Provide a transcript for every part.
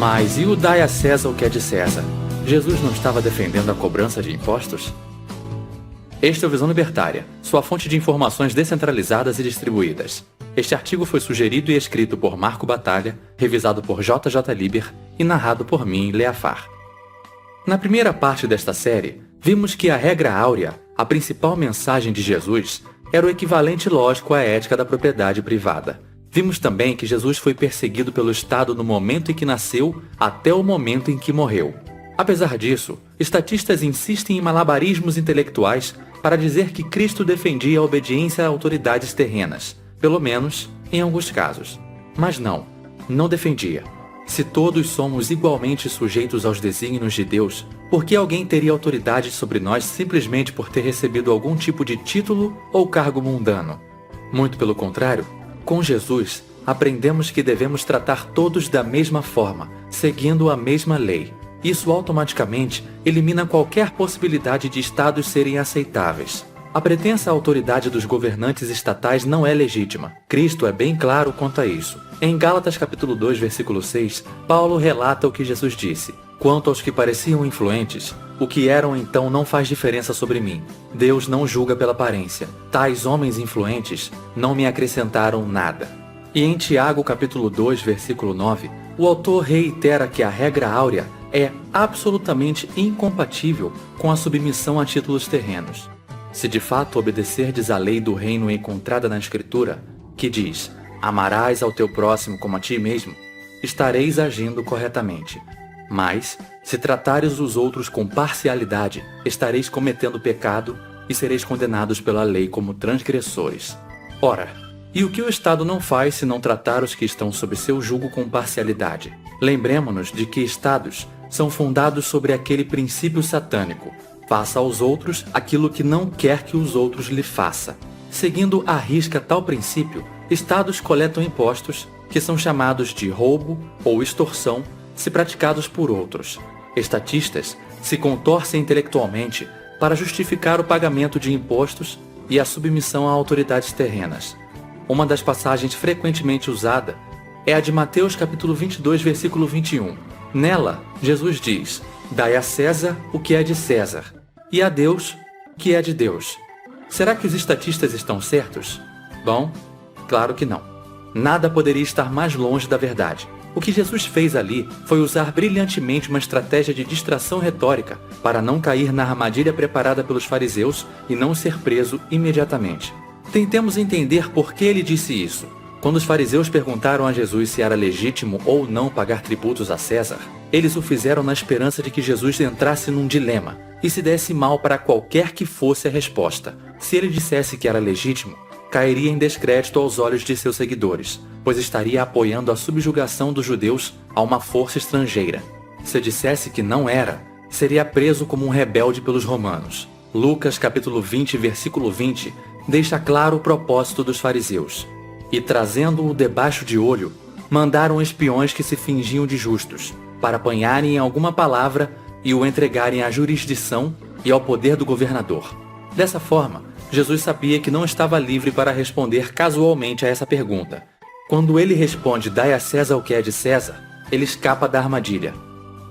Mas e o dai a César o que é de César? Jesus não estava defendendo a cobrança de impostos? Este é o Visão Libertária, sua fonte de informações descentralizadas e distribuídas. Este artigo foi sugerido e escrito por Marco Batalha, revisado por JJ Liber e narrado por mim, Leafar. Na primeira parte desta série, vimos que a regra áurea, a principal mensagem de Jesus, era o equivalente lógico à ética da propriedade privada. Vimos também que Jesus foi perseguido pelo Estado no momento em que nasceu até o momento em que morreu. Apesar disso, estatistas insistem em malabarismos intelectuais para dizer que Cristo defendia a obediência a autoridades terrenas, pelo menos em alguns casos. Mas não defendia. Se todos somos igualmente sujeitos aos desígnios de Deus, por que alguém teria autoridade sobre nós simplesmente por ter recebido algum tipo de título ou cargo mundano? Muito pelo contrário, com Jesus, aprendemos que devemos tratar todos da mesma forma, seguindo a mesma lei. Isso automaticamente elimina qualquer possibilidade de estados serem aceitáveis. A pretensa autoridade dos governantes estatais não é legítima. Cristo é bem claro quanto a isso. Em Gálatas capítulo 2, versículo 6, Paulo relata o que Jesus disse: "Quanto aos que pareciam influentes, o que eram então não faz diferença sobre mim. Deus não julga pela aparência. Tais homens influentes não me acrescentaram nada." E em Tiago capítulo 2, versículo 9, o autor reitera que a regra áurea é absolutamente incompatível com a submissão a títulos terrenos. Se de fato obedecerdes à lei do reino encontrada na Escritura, que diz: "Amarás ao teu próximo como a ti mesmo", estareis agindo corretamente. Mas, se tratares os outros com parcialidade, estareis cometendo pecado e sereis condenados pela lei como transgressores. Ora, e o que o Estado não faz se não tratar os que estão sob seu jugo com parcialidade? Lembremo-nos de que Estados são fundados sobre aquele princípio satânico: faça aos outros aquilo que não quer que os outros lhe façam. Seguindo à risca tal princípio, Estados coletam impostos, que são chamados de roubo ou extorsão, se praticados por outros. Estatistas se contorcem intelectualmente para justificar o pagamento de impostos e a submissão a autoridades terrenas. Uma das passagens frequentemente usada é a de Mateus capítulo 22, versículo 21. Nela, Jesus diz: "Dai a César o que é de César, e a Deus o que é de Deus." Será que os estatistas estão certos? Bom, claro que não. Nada poderia estar mais longe da verdade. O que Jesus fez ali foi usar brilhantemente uma estratégia de distração retórica para não cair na armadilha preparada pelos fariseus e não ser preso imediatamente. Tentemos entender por que ele disse isso. Quando os fariseus perguntaram a Jesus se era legítimo ou não pagar tributos a César, eles o fizeram na esperança de que Jesus entrasse num dilema e se desse mal para qualquer que fosse a resposta. Se ele dissesse que era legítimo, cairia em descrédito aos olhos de seus seguidores, pois estaria apoiando a subjugação dos judeus a uma força estrangeira. Se dissesse que não era, seria preso como um rebelde pelos romanos. Lucas capítulo 20, versículo 20, deixa claro o propósito dos fariseus. E trazendo-o debaixo de olho, mandaram espiões que se fingiam de justos, para apanharem em alguma palavra e o entregarem à jurisdição e ao poder do governador. Dessa forma, Jesus sabia que não estava livre para responder casualmente a essa pergunta. Quando ele responde: "Dai a César o que é de César", ele escapa da armadilha.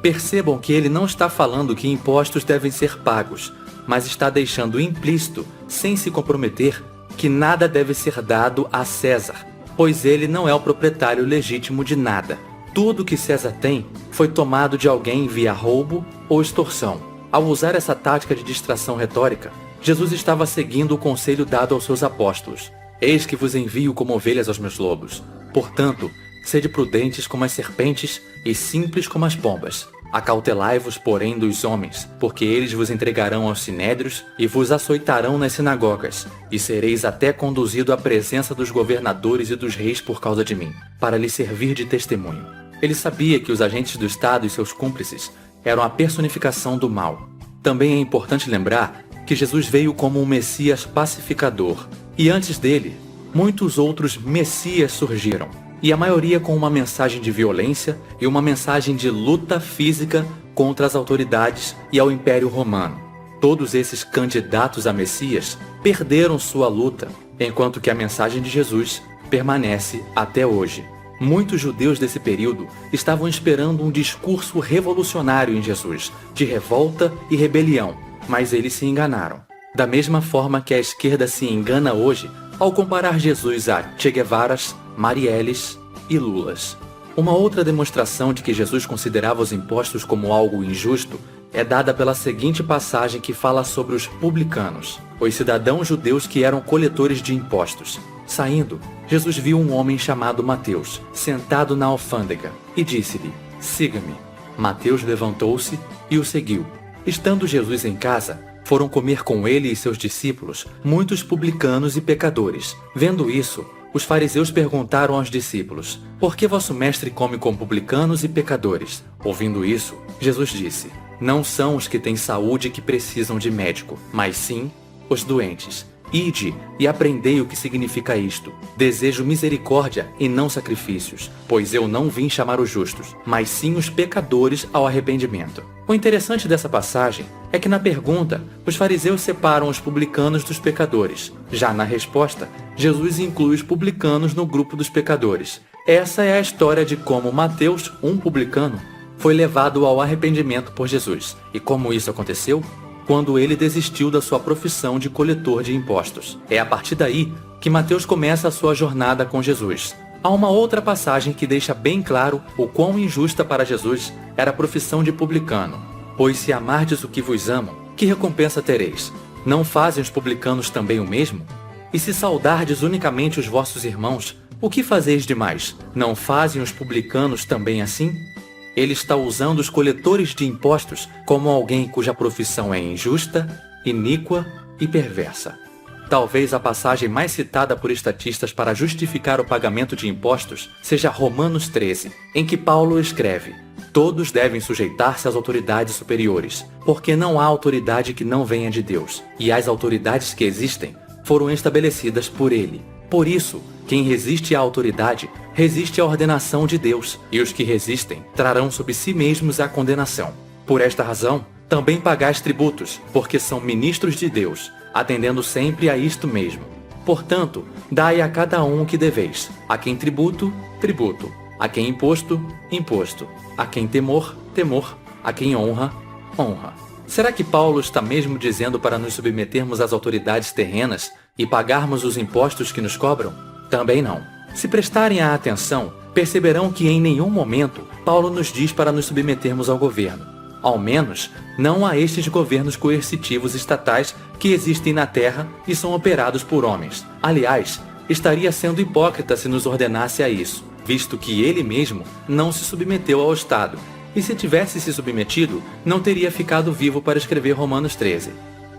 Percebam que ele não está falando que impostos devem ser pagos, mas está deixando implícito, sem se comprometer, que nada deve ser dado a César, pois ele não é o proprietário legítimo de nada. Tudo que César tem foi tomado de alguém via roubo ou extorsão. Ao usar essa tática de distração retórica, Jesus estava seguindo o conselho dado aos seus apóstolos: "Eis que vos envio como ovelhas aos meus lobos. Portanto, sede prudentes como as serpentes e simples como as pombas. Acautelai-vos, porém, dos homens, porque eles vos entregarão aos sinédrios e vos açoitarão nas sinagogas, e sereis até conduzido à presença dos governadores e dos reis por causa de mim, para lhes servir de testemunho." Ele sabia que os agentes do Estado e seus cúmplices eram a personificação do mal. Também é importante lembrar que Jesus veio como um Messias pacificador, e antes dele, muitos outros Messias surgiram, e a maioria com uma mensagem de violência e uma mensagem de luta física contra as autoridades e ao Império Romano. Todos esses candidatos a Messias perderam sua luta, enquanto que a mensagem de Jesus permanece até hoje. Muitos judeus desse período estavam esperando um discurso revolucionário em Jesus, de revolta e rebelião, mas eles se enganaram. Da mesma forma que a esquerda se engana hoje ao comparar Jesus a Che Guevaras, Marielles e Lulas. Uma outra demonstração de que Jesus considerava os impostos como algo injusto é dada pela seguinte passagem que fala sobre os publicanos, os cidadãos judeus que eram coletores de impostos. Saindo, Jesus viu um homem chamado Mateus, sentado na alfândega, e disse-lhe: "Siga-me." Mateus levantou-se e o seguiu. Estando Jesus em casa, foram comer com ele e seus discípulos muitos publicanos e pecadores. Vendo isso, os fariseus perguntaram aos discípulos: "Por que vosso mestre come com publicanos e pecadores?" Ouvindo isso, Jesus disse: "Não são os que têm saúde que precisam de médico, mas sim os doentes. Ide e aprendei o que significa isto. Desejo misericórdia e não sacrifícios, pois eu não vim chamar os justos, mas sim os pecadores ao arrependimento." O interessante dessa passagem é que na pergunta, os fariseus separam os publicanos dos pecadores. Já na resposta, Jesus inclui os publicanos no grupo dos pecadores. Essa é a história de como Mateus, um publicano, foi levado ao arrependimento por Jesus. E como isso aconteceu? Quando ele desistiu da sua profissão de coletor de impostos. É a partir daí que Mateus começa a sua jornada com Jesus. Há uma outra passagem que deixa bem claro o quão injusta para Jesus era a profissão de publicano. "Pois se amardes o que vos amam, que recompensa tereis? Não fazem os publicanos também o mesmo? E se saudardes unicamente os vossos irmãos, o que fazeis demais? Não fazem os publicanos também assim?" Ele está usando os coletores de impostos como alguém cuja profissão é injusta, iníqua e perversa. Talvez a passagem mais citada por estatistas para justificar o pagamento de impostos seja Romanos 13, em que Paulo escreve: "Todos devem sujeitar-se às autoridades superiores, porque não há autoridade que não venha de Deus, e as autoridades que existem foram estabelecidas por Ele. Por isso, quem resiste à autoridade, resiste à ordenação de Deus, e os que resistem trarão sobre si mesmos a condenação. Por esta razão, também pagais tributos, porque são ministros de Deus, atendendo sempre a isto mesmo. Portanto, dai a cada um o que deveis: a quem tributo, tributo; a quem imposto, imposto; a quem temor, temor; a quem honra, honra." Será que Paulo está mesmo dizendo para nos submetermos às autoridades terrenas e pagarmos os impostos que nos cobram? Também não. Se prestarem a atenção, perceberão que em nenhum momento Paulo nos diz para nos submetermos ao governo. Ao menos, não a estes governos coercitivos estatais que existem na terra e são operados por homens. Aliás, estaria sendo hipócrita se nos ordenasse a isso, visto que ele mesmo não se submeteu ao Estado. E se tivesse se submetido, não teria ficado vivo para escrever Romanos 13.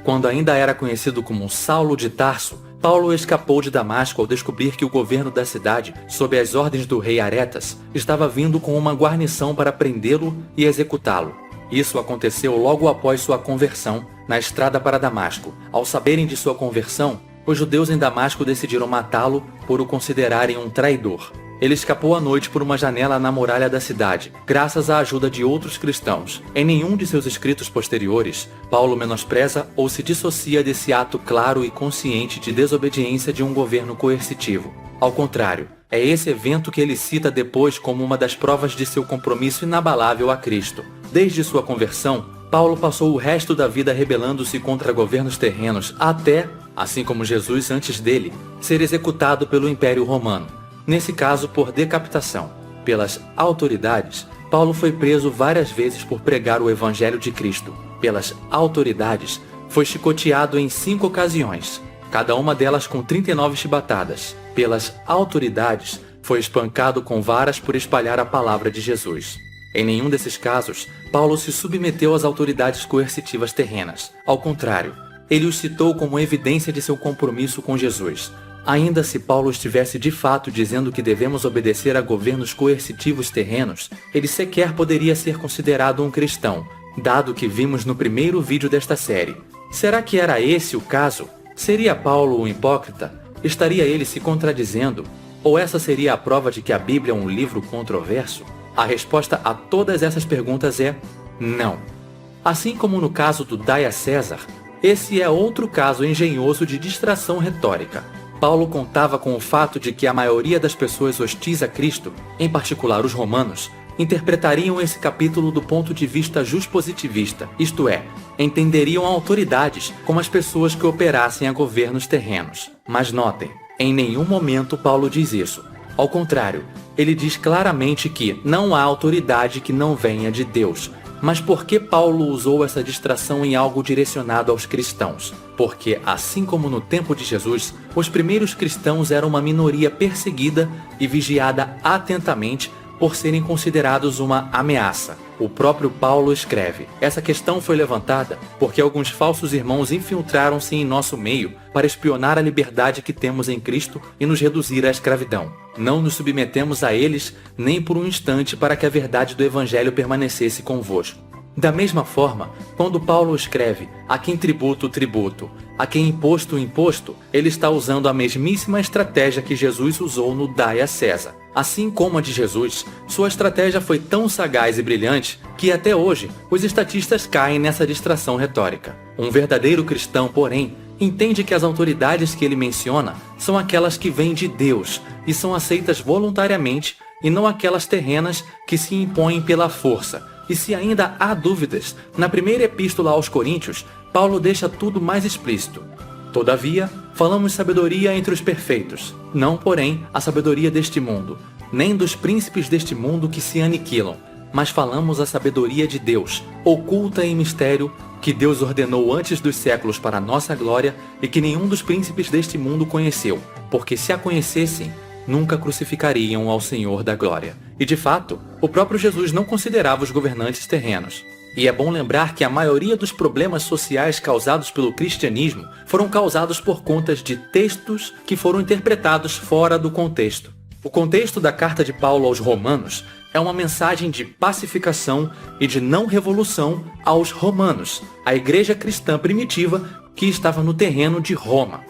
Quando ainda era conhecido como Saulo de Tarso, Paulo escapou de Damasco ao descobrir que o governo da cidade, sob as ordens do rei Aretas, estava vindo com uma guarnição para prendê-lo e executá-lo. Isso aconteceu logo após sua conversão, na estrada para Damasco. Ao saberem de sua conversão, os judeus em Damasco decidiram matá-lo por o considerarem um traidor. Ele escapou à noite por uma janela na muralha da cidade, graças à ajuda de outros cristãos. Em nenhum de seus escritos posteriores, Paulo menospreza ou se dissocia desse ato claro e consciente de desobediência de um governo coercitivo. Ao contrário, é esse evento que ele cita depois como uma das provas de seu compromisso inabalável a Cristo. Desde sua conversão, Paulo passou o resto da vida rebelando-se contra governos terrenos até, assim como Jesus antes dele, ser executado pelo Império Romano. Nesse caso, por decapitação. Pelas autoridades, Paulo foi preso várias vezes por pregar o Evangelho de Cristo. Pelas autoridades, foi chicoteado em 5 ocasiões, cada uma delas com 39 chibatadas. Pelas autoridades, foi espancado com varas por espalhar a palavra de Jesus. Em nenhum desses casos, Paulo se submeteu às autoridades coercitivas terrenas. Ao contrário, ele os citou como evidência de seu compromisso com Jesus. Ainda se Paulo estivesse de fato dizendo que devemos obedecer a governos coercitivos terrenos, ele sequer poderia ser considerado um cristão, dado que vimos no primeiro vídeo desta série. Será que era esse o caso? Seria Paulo um hipócrita? Estaria ele se contradizendo? Ou essa seria a prova de que a Bíblia é um livro controverso? A resposta a todas essas perguntas é não. Assim como no caso do Dai a César, esse é outro caso engenhoso de distração retórica. Paulo contava com o fato de que a maioria das pessoas hostis a Cristo, em particular os romanos, interpretariam esse capítulo do ponto de vista juspositivista, isto é, entenderiam autoridades como as pessoas que operassem a governos terrenos. Mas notem, em nenhum momento Paulo diz isso. Ao contrário, ele diz claramente que não há autoridade que não venha de Deus. Mas por que Paulo usou essa distração em algo direcionado aos cristãos? Porque, assim como no tempo de Jesus, os primeiros cristãos eram uma minoria perseguida e vigiada atentamente por serem considerados uma ameaça. O próprio Paulo escreve: essa questão foi levantada porque alguns falsos irmãos infiltraram-se em nosso meio para espionar a liberdade que temos em Cristo e nos reduzir à escravidão. Não nos submetemos a eles nem por um instante para que a verdade do Evangelho permanecesse convosco. Da mesma forma, quando Paulo escreve: a quem tributo, tributo, a quem imposto, imposto, ele está usando a mesmíssima estratégia que Jesus usou no Dai a César. Assim como a de Jesus, sua estratégia foi tão sagaz e brilhante que até hoje os estatistas caem nessa distração retórica. Um verdadeiro cristão, porém, entende que as autoridades que ele menciona são aquelas que vêm de Deus e são aceitas voluntariamente e não aquelas terrenas que se impõem pela força. E se ainda há dúvidas, na primeira epístola aos Coríntios, Paulo deixa tudo mais explícito. Todavia, falamos sabedoria entre os perfeitos, não, porém, a sabedoria deste mundo, nem dos príncipes deste mundo que se aniquilam, mas falamos a sabedoria de Deus, oculta em mistério, que Deus ordenou antes dos séculos para a nossa glória e que nenhum dos príncipes deste mundo conheceu, porque se a conhecessem, nunca crucificariam ao Senhor da glória. E de fato, o próprio Jesus não considerava os governantes terrenos. E é bom lembrar que a maioria dos problemas sociais causados pelo cristianismo foram causados por conta de textos que foram interpretados fora do contexto. O contexto da carta de Paulo aos Romanos é uma mensagem de pacificação e de não revolução aos romanos, a igreja cristã primitiva que estava no terreno de Roma.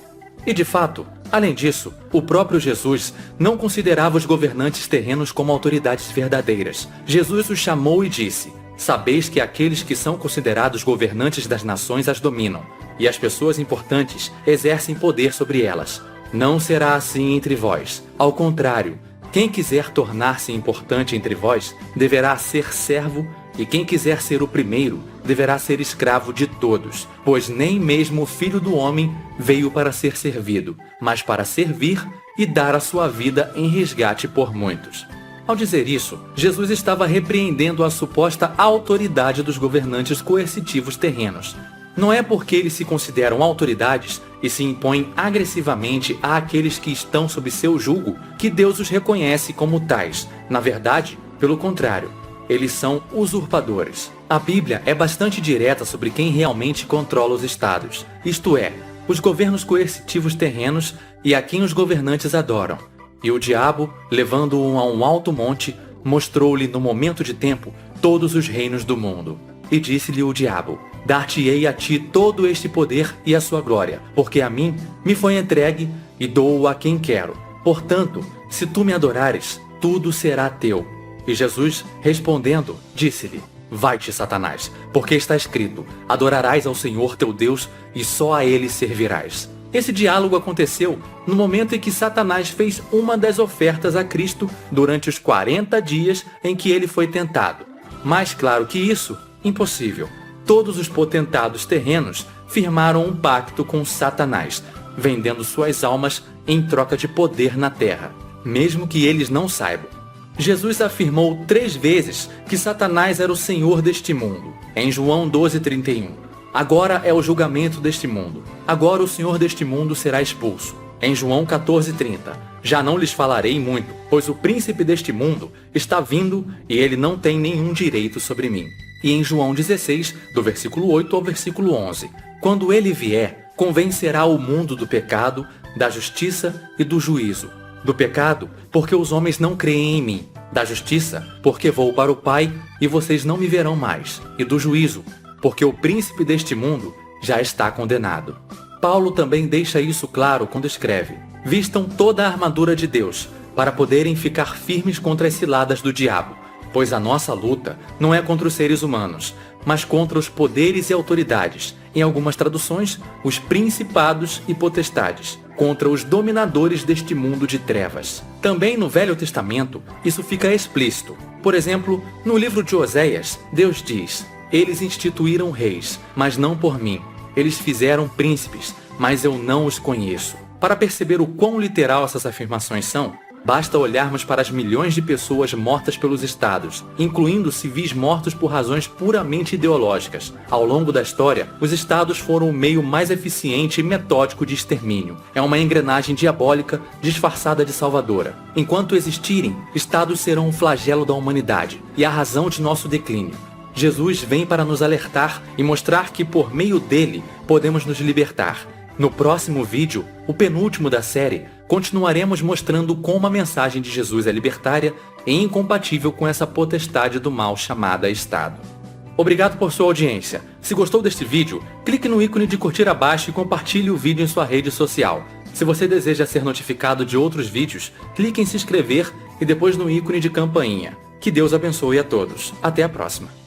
E de fato, além disso, o próprio Jesus não considerava os governantes terrenos como autoridades verdadeiras. Jesus os chamou e disse: sabeis que aqueles que são considerados governantes das nações as dominam, e as pessoas importantes exercem poder sobre elas. Não será assim entre vós. Ao contrário, quem quiser tornar-se importante entre vós deverá ser servo, e quem quiser ser o primeiro deverá ser escravo de todos, pois nem mesmo o Filho do Homem veio para ser servido, mas para servir e dar a sua vida em resgate por muitos. Ao dizer isso, Jesus estava repreendendo a suposta autoridade dos governantes coercitivos terrenos. Não é porque eles se consideram autoridades e se impõem agressivamente àqueles que estão sob seu jugo que Deus os reconhece como tais. Na verdade, pelo contrário, eles são usurpadores. A Bíblia é bastante direta sobre quem realmente controla os estados, isto é, os governos coercitivos terrenos e a quem os governantes adoram. E o diabo, levando-o a um alto monte, mostrou-lhe no momento de tempo todos os reinos do mundo. E disse-lhe o diabo: dar-te-ei a ti todo este poder e a sua glória, porque a mim me foi entregue e dou-o a quem quero. Portanto, se tu me adorares, tudo será teu. E Jesus, respondendo, disse-lhe: vai-te, Satanás, porque está escrito: adorarás ao Senhor teu Deus e só a ele servirás. Esse diálogo aconteceu no momento em que Satanás fez uma das ofertas a Cristo durante os 40 dias em que ele foi tentado. Mais claro que isso, impossível. Todos os potentados terrenos firmaram um pacto com Satanás, vendendo suas almas em troca de poder na terra, mesmo que eles não saibam. Jesus afirmou 3 vezes que Satanás era o senhor deste mundo, em João 12:31. Agora é o julgamento deste mundo. Agora o senhor deste mundo será expulso. Em João 14:30. Já não lhes falarei muito, pois o príncipe deste mundo está vindo e ele não tem nenhum direito sobre mim. E em João 16, do versículo 8 ao versículo 11. Quando ele vier, convencerá o mundo do pecado, da justiça e do juízo. Do pecado, porque os homens não creem em mim. Da justiça, porque vou para o Pai e vocês não me verão mais. E do juízo, porque o príncipe deste mundo já está condenado. Paulo também deixa isso claro quando escreve: vistam toda a armadura de Deus, para poderem ficar firmes contra as ciladas do diabo, pois a nossa luta não é contra os seres humanos, mas contra os poderes e autoridades, em algumas traduções, os principados e potestades. contra os dominadores deste mundo de trevas. Também no Velho Testamento, isso fica explícito. Por exemplo, no livro de Oséias, Deus diz: eles instituíram reis, mas não por mim. Eles fizeram príncipes, mas eu não os conheço. Para perceber o quão literal essas afirmações são, basta olharmos para as milhões de pessoas mortas pelos estados, incluindo civis mortos por razões puramente ideológicas. Ao longo da história, os estados foram o meio mais eficiente e metódico de extermínio. É uma engrenagem diabólica disfarçada de salvadora. Enquanto existirem, estados serão um flagelo da humanidade e a razão de nosso declínio. Jesus vem para nos alertar e mostrar que por meio dele podemos nos libertar. No próximo vídeo, o penúltimo da série, continuaremos mostrando como a mensagem de Jesus é libertária e incompatível com essa potestade do mal chamada Estado. Obrigado por sua audiência. Se gostou deste vídeo, clique no ícone de curtir abaixo e compartilhe o vídeo em sua rede social. Se você deseja ser notificado de outros vídeos, clique em se inscrever e depois no ícone de campainha. Que Deus abençoe a todos. Até a próxima.